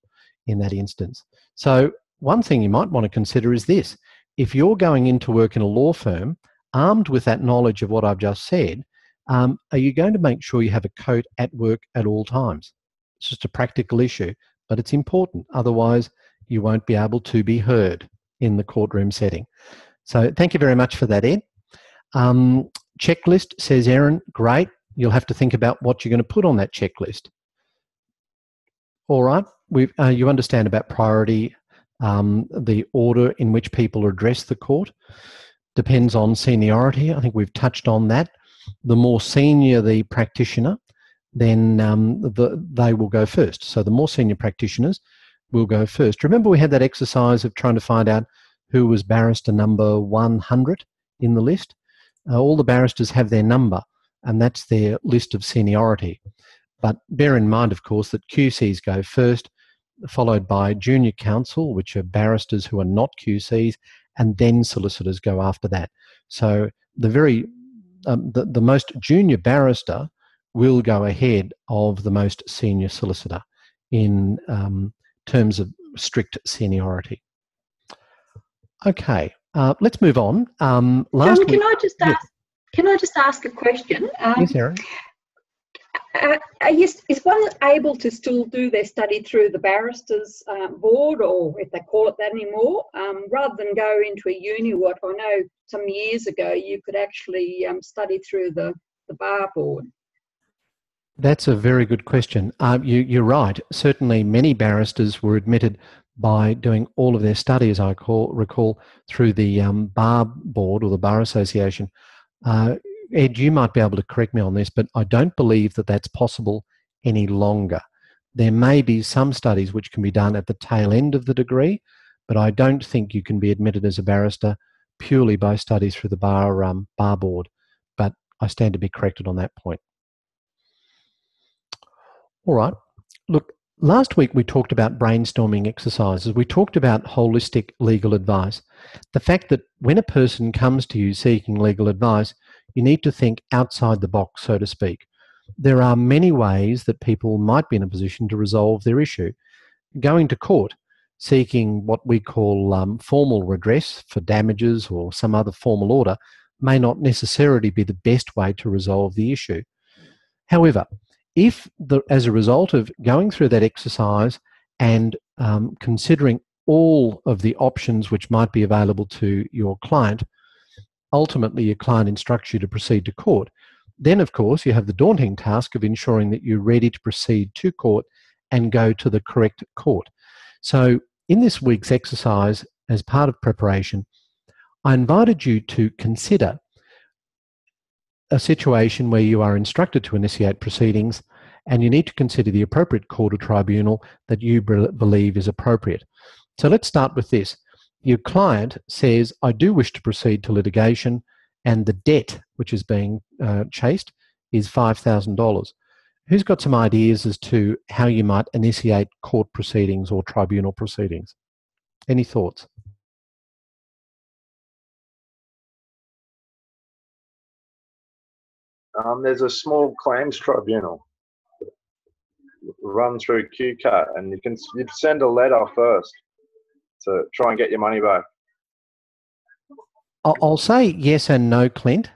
A: in that instance. So one thing you might want to consider is this. If you're going into work in a law firm, armed with that knowledge of what I've just said, are you going to make sure you have a coat at work at all times? It's just a practical issue, but it's important. Otherwise, you won't be able to be heard in the courtroom setting. So thank you very much for that, Ed. Checklist, says Erin. Great. You'll have to think about what you're going to put on that checklist. All right. You understand about priority, the order in which people address the court. Depends on seniority. I think we've touched on that. The more senior the practitioner, then they will go first. So the more senior practitioners will go first. Remember we had that exercise of trying to find out who was barrister number 100 in the list. All the barristers have their number, and that's their list of seniority. But bear in mind, of course, that QCs go first, followed by junior counsel, which are barristers who are not QCs, and then solicitors go after that. So the most junior barrister will go ahead of the most senior solicitor in terms of strict seniority. Okay, let's move on.
H: John, can I just ask a question?
A: Yes, Erin.
H: Is one able to still do their study through the barristers board, or if they call it that anymore, rather than go into a uni? What I know some years ago, you could actually study through the bar board.
A: That's a very good question. You're right. Certainly many barristers were admitted by doing all of their study, as I recall, through the bar board or the bar association. Ed, you might be able to correct me on this, but I don't believe that that's possible any longer. There may be some studies which can be done at the tail end of the degree, but I don't think you can be admitted as a barrister purely by studies through the bar board. But I stand to be corrected on that point. All right. Look, last week we talked about brainstorming exercises. We talked about holistic legal advice. The fact that when a person comes to you seeking legal advice, you need to think outside the box, so to speak. There are many ways that people might be in a position to resolve their issue. Going to court, seeking what we call formal redress for damages or some other formal order, may not necessarily be the best way to resolve the issue. However, if as a result of going through that exercise and considering all of the options which might be available to your client, ultimately your client instructs you to proceed to court, then of course you have the daunting task of ensuring that you're ready to proceed to court and go to the correct court. So in this week's exercise, as part of preparation, I invited you to consider a situation where you are instructed to initiate proceedings and you need to consider the appropriate court or tribunal that you believe is appropriate. So let's start with this. Your client says, I do wish to proceed to litigation, and the debt which is being chased is $5,000. Who's got some ideas as to how you might initiate court proceedings or tribunal proceedings? Any thoughts?
D: There's a small claims tribunal run through QCAT, and you'd send a letter first to try and get your money back.
A: I'll say yes and no, Clint.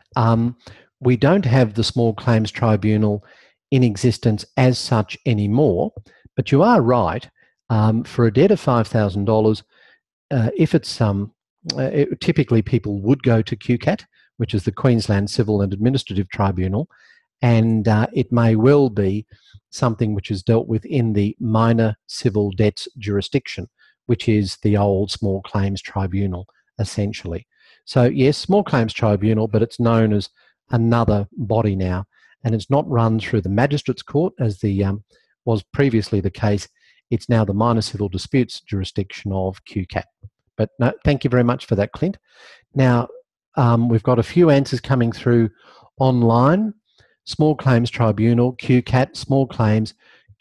A: We don't have the small claims tribunal in existence as such anymore, but you are right. For a debt of $5,000, if it's typically people would go to QCAT, which is the Queensland Civil and Administrative Tribunal, and it may well be something which is dealt with in the minor civil debts jurisdiction, which is the old small claims tribunal, essentially. So yes, small claims tribunal, but it's known as another body now, and it's not run through the magistrates court as was previously the case. It's now the minor civil disputes jurisdiction of QCAT. But no, thank you very much for that, Clint. Now, we've got a few answers coming through online. Small claims tribunal, QCAT, small claims.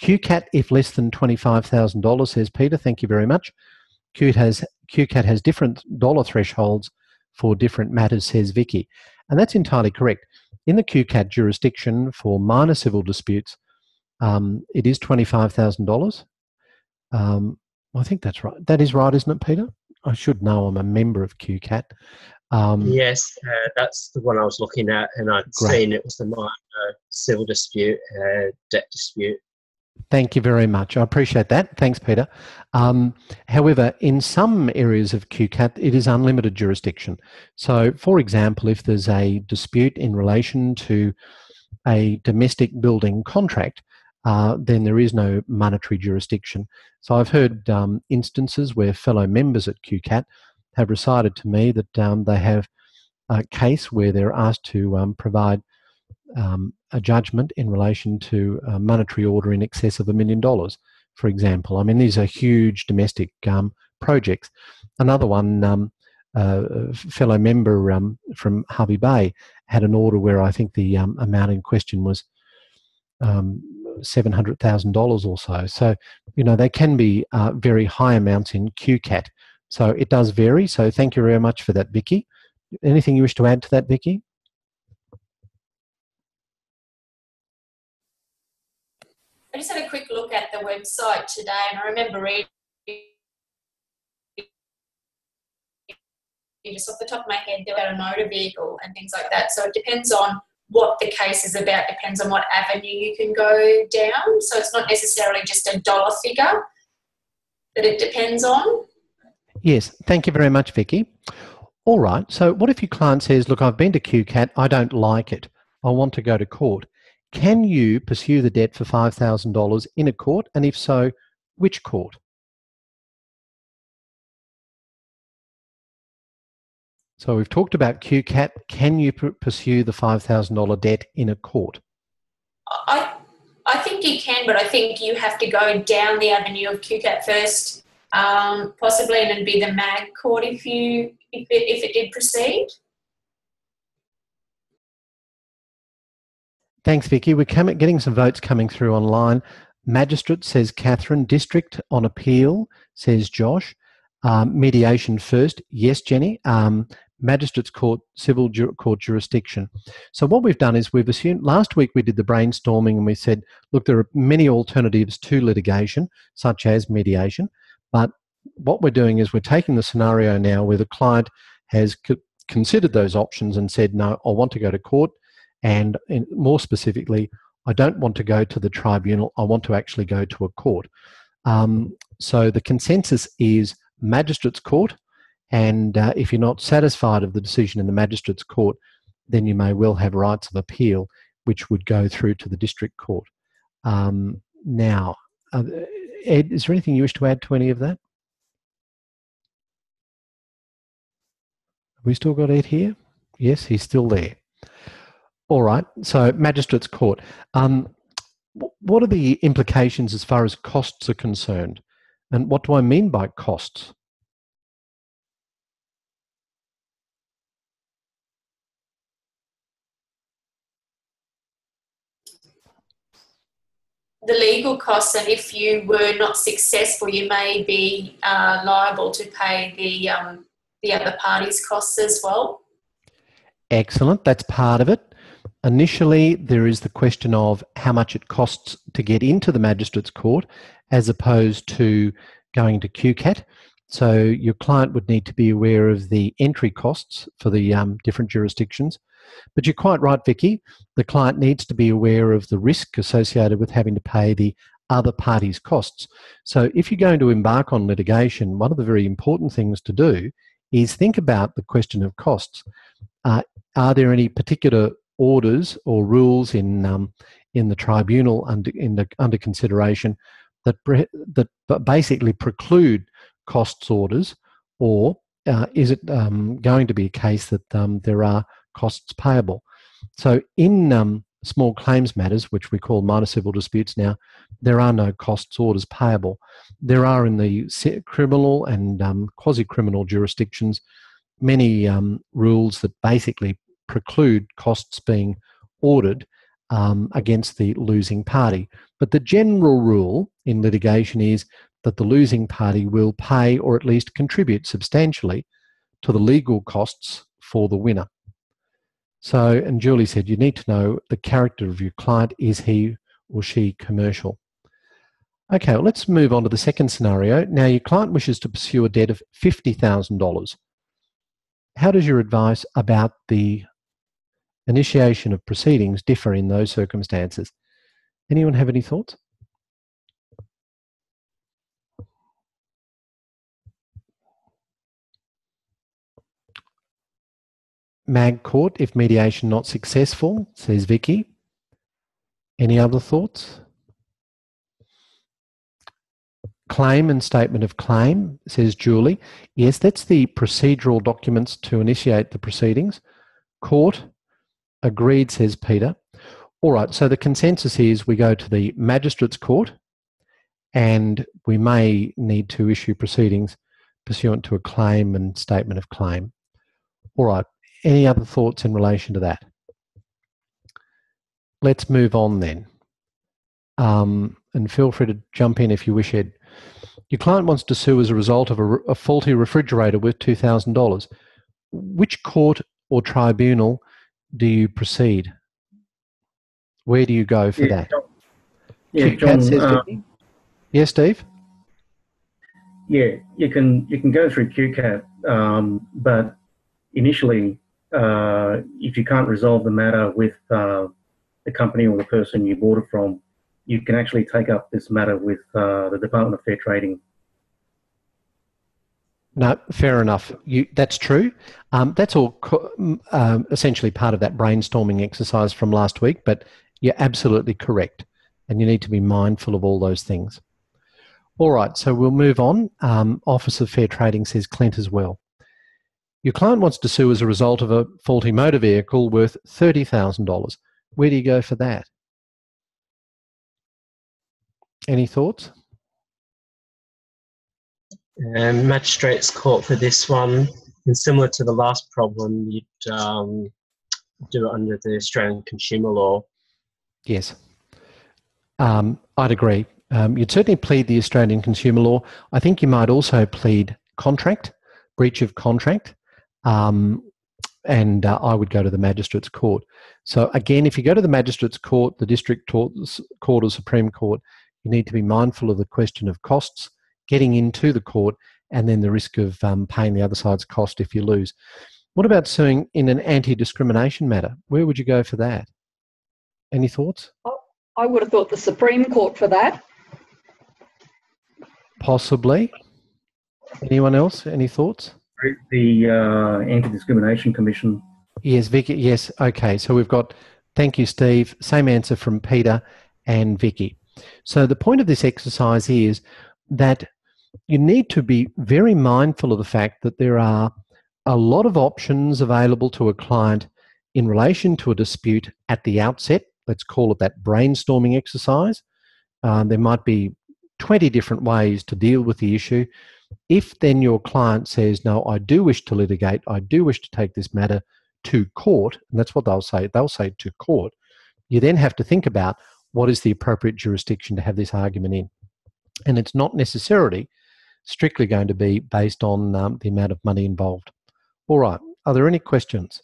A: QCAT if less than $25,000, says Peter. Thank you very much. QCAT has different dollar thresholds for different matters, says Vicky. And that's entirely correct. In the QCAT jurisdiction for minor civil disputes, it is $25,000. I think that's right. That is right, isn't it, Peter? I should know. I'm a member of QCAT.
C: Yes, that's the one I was looking at, and I'd seen it was the minor civil dispute, debt dispute.
A: Thank you very much. I appreciate that. Thanks, Peter. However, in some areas of QCAT, it is unlimited jurisdiction. So, for example, if there's a dispute in relation to a domestic building contract, then there is no monetary jurisdiction. So I've heard instances where fellow members at QCAT have recited to me that they have a case where they're asked to provide a judgment in relation to a monetary order in excess of $1 million, for example. I mean, these are huge domestic projects. Another one, a fellow member from Harvey Bay had an order where I think the amount in question was $700,000 or so. So, you know, they can be very high amounts in QCAT. So it does vary. So thank you very much for that, Vicky. Anything you wish to add to that, Vicky?
J: I just had a quick look at the website today, and I remember reading just off the top of my head about a motor vehicle and things like that. So it depends on what the case is about, depends on what avenue you can go down. So it's not necessarily just a dollar figure that it depends on.
A: Yes, thank you very much, Vicky. All right, so what if your client says, look, I've been to QCAT, I don't like it, I want to go to court. Can you pursue the debt for $5,000 in a court? And if so, which court? So we've talked about QCAT. Can you pursue the $5,000 debt in a court?
J: I think you can, but I think you have to go down the avenue of QCAT first, possibly, and then be the MAG court if it did proceed.
A: Thanks, Vicky. We're getting some votes coming through online. Magistrate, says Catherine. District on appeal, says Josh. Mediation first. Yes, Jenny. Magistrates court, civil court jurisdiction. So what we've done is we've assumed, last week we did the brainstorming and we said, look, there are many alternatives to litigation, such as mediation. But what we're doing is we're taking the scenario now where the client has considered those options and said, no, I want to go to court. And more specifically, I don't want to go to the tribunal, I want to actually go to a court. So the consensus is magistrates court, and if you're not satisfied of the decision in the magistrates court, then you may well have rights of appeal, which would go through to the district court. Now, Ed, is there anything you wish to add to any of that? Have we still got Ed here? Yes, he's still there. All right. So Magistrates Court. What are the implications as far as costs are concerned? And what do I mean by costs?
J: The legal costs, and if you were not successful, you may be liable to pay the other party's costs as well.
A: Excellent. That's part of it. Initially, there is the question of how much it costs to get into the Magistrates Court as opposed to going to QCAT. So your client would need to be aware of the entry costs for the different jurisdictions. But you're quite right, Vicky. The client needs to be aware of the risk associated with having to pay the other party's costs. So if you're going to embark on litigation, one of the very important things to do is think about the question of costs. Are there any particular orders or rules in the tribunal under consideration that basically preclude costs orders, or is it going to be a case that there are costs payable? So in small claims matters, which we call minor civil disputes now, there are no costs orders payable. There are in the criminal and quasi-criminal jurisdictions many rules that basically preclude costs being ordered against the losing party. But the general rule in litigation is that the losing party will pay or at least contribute substantially to the legal costs for the winner. So, and Julie said, you need to know the character of your client. Is he or she commercial? Okay, well, let's move on to the second scenario. Now, your client wishes to pursue a debt of $50,000. How does your advice about the initiation of proceedings differ in those circumstances? Anyone have any thoughts? Mag Court, if mediation not successful, says Vicky. Any other thoughts? Claim and statement of claim, says Julie. Yes, that's the procedural documents to initiate the proceedings. Court, agreed, says Peter. All right, so the consensus is we go to the Magistrates Court and we may need to issue proceedings pursuant to a claim and statement of claim. All right, any other thoughts in relation to that? Let's move on then. And feel free to jump in if you wish, Ed. Your client wants to sue as a result of a faulty refrigerator worth $2,000. Which court or tribunal do you proceed? Where do you go for that?
F: John,
A: yes, Steve?
F: Yeah, you can go through QCAT, but initially, if you can't resolve the matter with the company or the person you bought it from, you can actually take up this matter with the Department of Fair Trading.
A: No, fair enough. That's true. That's all essentially part of that brainstorming exercise from last week, but you're absolutely correct. And you need to be mindful of all those things. All right, so we'll move on. Office of Fair Trading, says Clint as well. Your client wants to sue as a result of a faulty motor vehicle worth $30,000. Where do you go for that? Any thoughts?
C: Magistrates Court for this one, and similar to the last problem, you'd do it under the Australian consumer law.
A: Yes, I'd agree. You'd certainly plead the Australian consumer law. I think you might also plead contract, breach of contract, and I would go to the Magistrates Court. So again, if you go to the Magistrates Court, the District Court or Supreme Court, you need to be mindful of the question of costs, getting into the court, and then the risk of paying the other side's cost if you lose. What about suing in an anti-discrimination matter? Where would you go for that? Any thoughts?
H: I would have thought the Supreme Court for that.
A: Possibly. Anyone else? Any thoughts?
F: The Anti-Discrimination Commission.
A: Yes, Vicky. Yes. Okay. So we've got, thank you, Steve. Same answer from Peter and Vicky. So the point of this exercise is that you need to be very mindful of the fact that there are a lot of options available to a client in relation to a dispute at the outset. Let's call it that brainstorming exercise. There might be 20 different ways to deal with the issue. If then your client says, no, I do wish to litigate, I do wish to take this matter to court, and that's what they'll say to court, you then have to think about what is the appropriate jurisdiction to have this argument in. And it's not necessarily strictly going to be based on the amount of money involved. All right, are there any questions?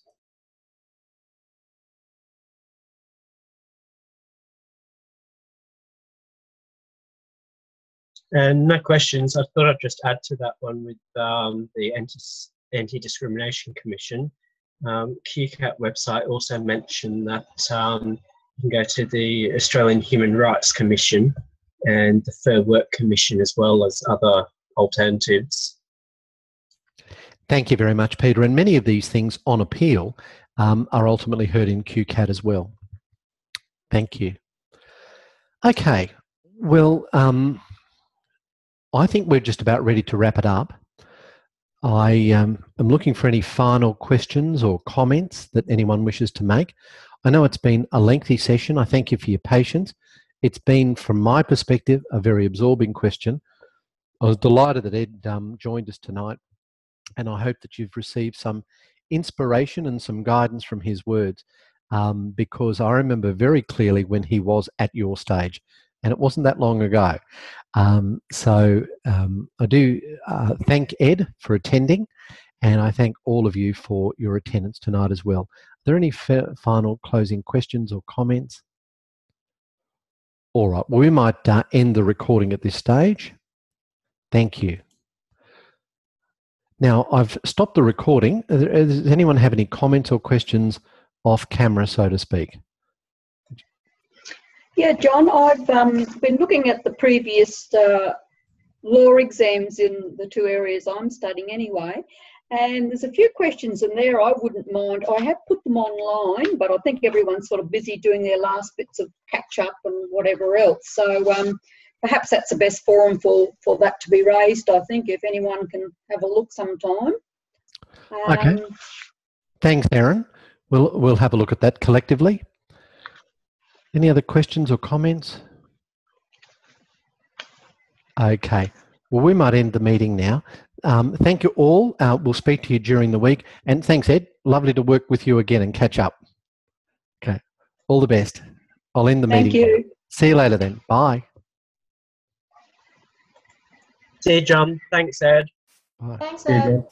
C: And no questions. I thought I'd just add to that one with the Anti-Discrimination Commission. QCAT website also mentioned that you can go to the Australian Human Rights Commission and the Fair Work Commission, as well as other alternatives.
A: Thank you very much, Peter. And many of these things on appeal are ultimately heard in QCAT as well. Thank you. Okay, well, I think we're just about ready to wrap it up. I am looking for any final questions or comments that anyone wishes to make. I know it's been a lengthy session. I thank you for your patience. It's been, from my perspective, a very absorbing question. I was delighted that Ed joined us tonight, and I hope that you've received some inspiration and some guidance from his words, because I remember very clearly when he was at your stage, and it wasn't that long ago. So I do thank Ed for attending, and I thank all of you for your attendance tonight as well. Are there any final closing questions or comments? All right, well, we might end the recording at this stage. Thank you. Now, I've stopped the recording. Does anyone have any comments or questions off camera, so to speak?
H: Yeah, John, I've been looking at the previous law exams in the two areas I'm studying anyway, and there's a few questions in there I wouldn't mind. I have put them online, but I think everyone's sort of busy doing their last bits of catch-up and whatever else. So perhaps that's the best forum for that to be raised, I think, if anyone can have a look sometime.
A: Okay. Thanks, Erin. We'll have a look at that collectively. Any other questions or comments? Okay. Well, we might end the meeting now. Thank you all. We'll speak to you during the week. And thanks, Ed. Lovely to work with you again and catch up. Okay. All the best. I'll end the meeting.
H: Thank you.
A: See you later then. Bye.
C: See you, John. Thanks, Ed.
A: Bye.
J: Thanks, Ed.